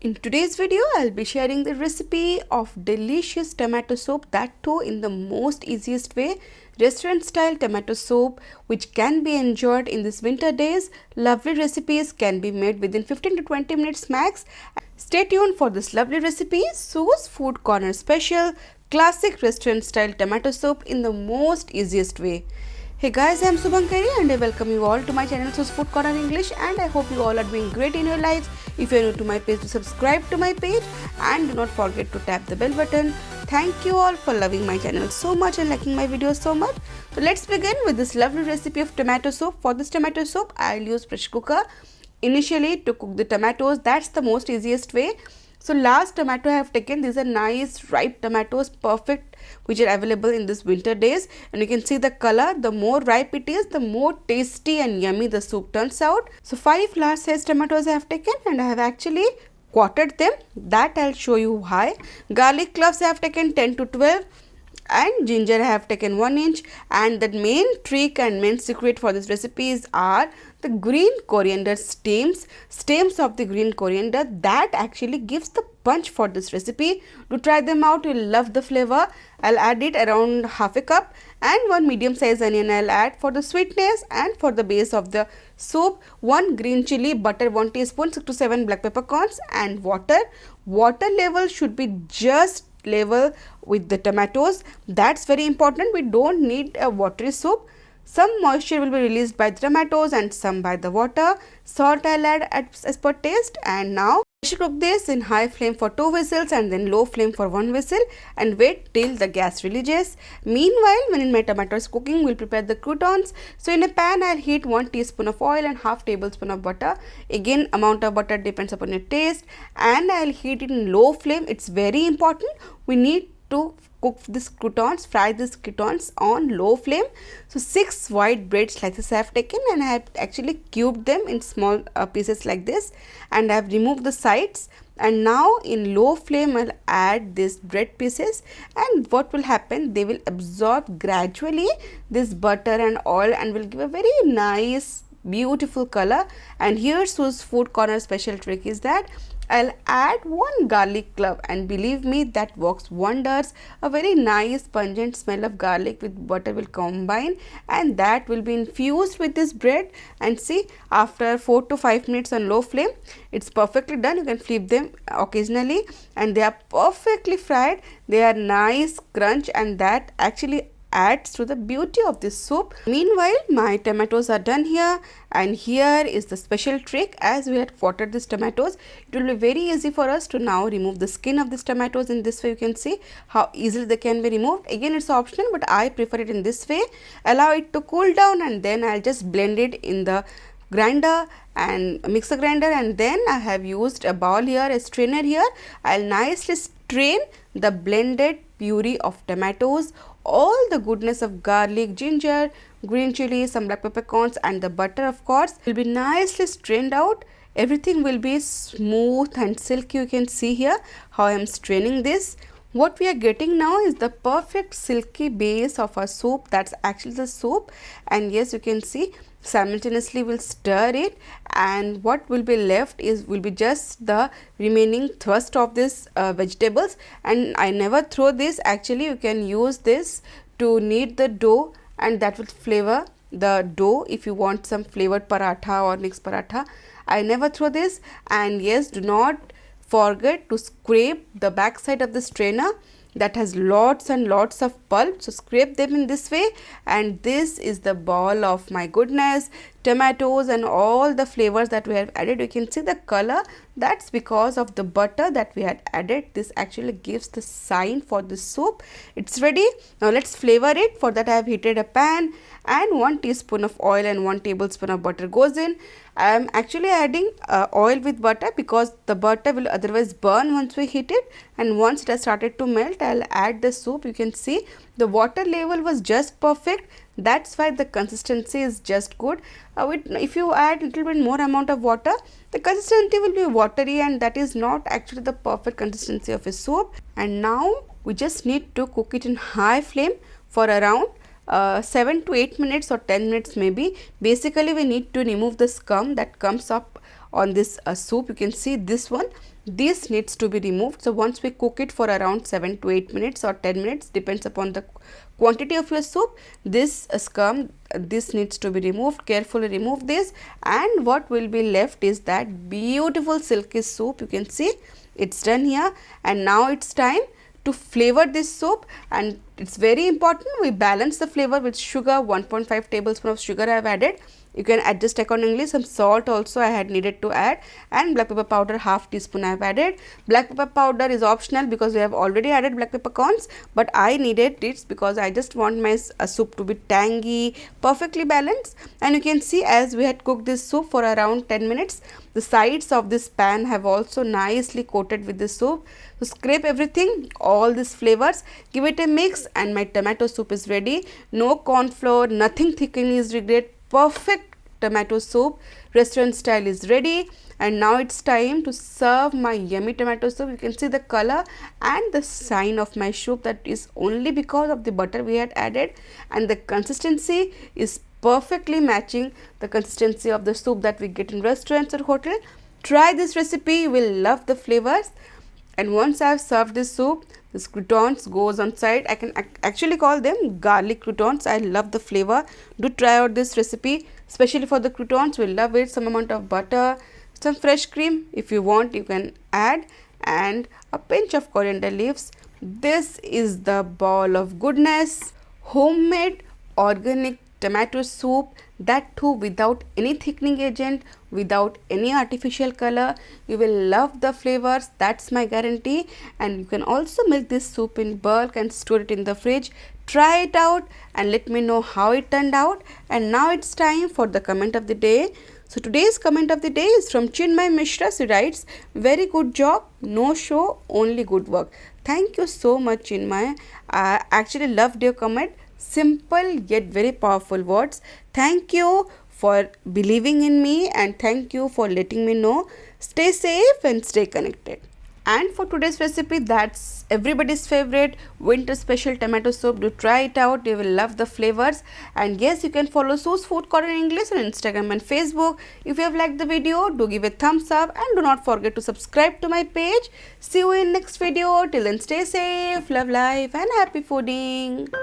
In today's video, I'll be sharing the recipe of delicious tomato soup, that too in the most easiest way, restaurant style tomato soup which can be enjoyed in these winter days. Lovely recipes can be made within 15 to 20 minutes max. Stay tuned for this lovely recipe, Su's Food Corner special, classic restaurant style tomato soup in the most easiest way. Hey guys, I am Subhankari and I welcome you all to my channel Su's Food Corner English, and I hope you all are doing great in your lives. If you are new to my page, to subscribe to my page and do not forget to tap the bell button. Thank you all for loving my channel so much and liking my videos so much. So let's begin with this lovely recipe of tomato soup. For this tomato soup, I'll use pressure cooker initially to cook the tomatoes. That's the most easiest way. So last tomato I have taken, these are nice ripe tomatoes, perfect, which are available in this winter days, and you can see the color. The more ripe it is, the more tasty and yummy the soup turns out. So 5 large size tomatoes I have taken and I have actually quartered them. That I'll show you why. Garlic cloves I have taken 10 to 12. And ginger I have taken 1 inch, and the main trick and main secret for this recipes are the green coriander stems of the green coriander. That actually gives the punch for this recipe. Do try them out, you'll love the flavor. I'll add it around half a cup, and 1 medium size onion I'll add for the sweetness, and for the base of the soup 1 green chili, butter 1 teaspoon, 6 to 7 black peppercorns, and water. Water level should be just level with the tomatoes. That's very important. We don't need a watery soup. Some moisture will be released by the tomatoes and some by the water. Salt I'll add as per taste. And now pressure cook this in high flame for 2 whistles and then low flame for 1 whistle, and wait till the gas releases. Meanwhile, when my tomato is cooking, we'll prepare the croutons. So in a pan, I'll heat 1 teaspoon of oil and half tablespoon of butter. Again, amount of butter depends upon your taste, and I'll heat it in low flame. It's very important. We need to cook this croutons, fry these croutons on low flame. So 6 white bread slices I have taken, and I have actually cubed them in small pieces like this, and I have removed the sides. And now in low flame I'll add these bread pieces, and what will happen, they will absorb gradually this butter and oil and will give a very nice beautiful color. And here's Su's Food Corner special trick is that I'll add 1 garlic clove, and believe me, that works wonders. A very nice pungent smell of garlic with butter will combine, and that will be infused with this bread. And see, after 4 to 5 minutes on low flame, it's perfectly done. You can flip them occasionally, and they are perfectly fried. They are nice crunch, and that actually adds to the beauty of this soup. Meanwhile, my tomatoes are done here, and here is the special trick. As we had quartered these tomatoes, it will be very easy for us to now remove the skin of these tomatoes. In this way, you can see how easily they can be removed. Again, it's optional, but I prefer it in this way. Allow it to cool down, and then I'll just blend it in the grinder and mixer grinder. And then I have used a bowl here, a strainer here. I'll nicely strain the blended puree of tomatoes. All the goodness of garlic, ginger, green chili, some black peppercorns, and the butter, of course, will be nicely strained out. Everything will be smooth and silky. You can see here how I am straining this. What we are getting now is the perfect silky base of our soup. That's actually the soup. And yes, you can see simultaneously we'll stir it, and what will be left will be just the remaining thrust of this vegetables. And I never throw this. Actually, you can use this to knead the dough, and that will flavor the dough if you want some flavored paratha or mixed paratha. I never throw this. And yes, do not forget to scrape the back side of the strainer that has lots and lots of pulp. So scrape them in this way, and this is the ball of my goodness, tomatoes and all the flavors that we have added. You can see the color. That's because of the butter that we had added. This actually gives the sign for the soup. It's ready. Now let's flavor it. For that, I have heated a pan, and 1 teaspoon of oil and 1 tablespoon of butter goes in. I am actually adding oil with butter because the butter will otherwise burn once we heat it, and once it has started to melt, I'll add the soup. You can see the water level was just perfect. That's why the consistency is just good. If you add little bit more amount of water, the consistency will be watery, and that is not actually the perfect consistency of a soup. And now we just need to cook it in high flame for around 7 to 8 minutes or 10 minutes maybe. Basically, we need to remove the scum that comes up on this soup. You can see this one, this needs to be removed. So once we cook it for around 7 to 8 minutes or 10 minutes, depends upon the quantity of your soup, this scum, this needs to be removed. Carefully remove this, and what will be left is that beautiful silky soup. You can see it's done here, and now it's time to flavor this soup, and it's very important we balance the flavor with sugar. 1.5 tablespoon of sugar I have added. You can adjust accordingly. Some salt also I had needed to add, and black pepper powder half teaspoon I have added. Black pepper powder is optional because we have already added black peppercorns, but I needed it because I just want my soup to be tangy, perfectly balanced. And you can see as we had cooked this soup for around 10 minutes, the sides of this pan have also nicely coated with the soup. So scrape everything, all these flavors, give it a mix, and my tomato soup is ready. No corn flour, nothing thickening is required. Perfect tomato soup, restaurant style, is ready. And now it's time to serve my yummy tomato soup. You can see the color and the sign of my soup, that is only because of the butter we had added, and the consistency is perfectly matching the consistency of the soup that we get in restaurants or hotel. Try this recipe, you will love the flavors. And once I have served this soup, this croutons goes on side. I can actually call them garlic croutons. I love the flavor. Do try out this recipe, especially for the croutons. We love it. Some amount of butter, some fresh cream if you want, you can add, and a pinch of coriander leaves. This is the ball of goodness, homemade organic tomato soup, that too without any thickening agent, without any artificial color. You will love the flavors, that's my guarantee. And you can also make this soup in bulk and store it in the fridge. Try it out and let me know how it turned out. And now it's time for the comment of the day. So today's comment of the day is from Chinmay Mishra. She writes, very good job, no show, only good work. Thank you so much, Chinmay. I actually loved your comment. Simple yet very powerful words. Thank you for believing in me, and thank you for letting me know. Stay safe and stay connected. And for today's recipe, that's everybody's favorite winter special tomato soup. Do try it out, you will love the flavors. And yes, you can follow Sue's Food Corner English on Instagram and Facebook. If you have liked the video, do give a thumbs up and do not forget to subscribe to my page. See you in next video. Till then, stay safe, love life, and happy fooding.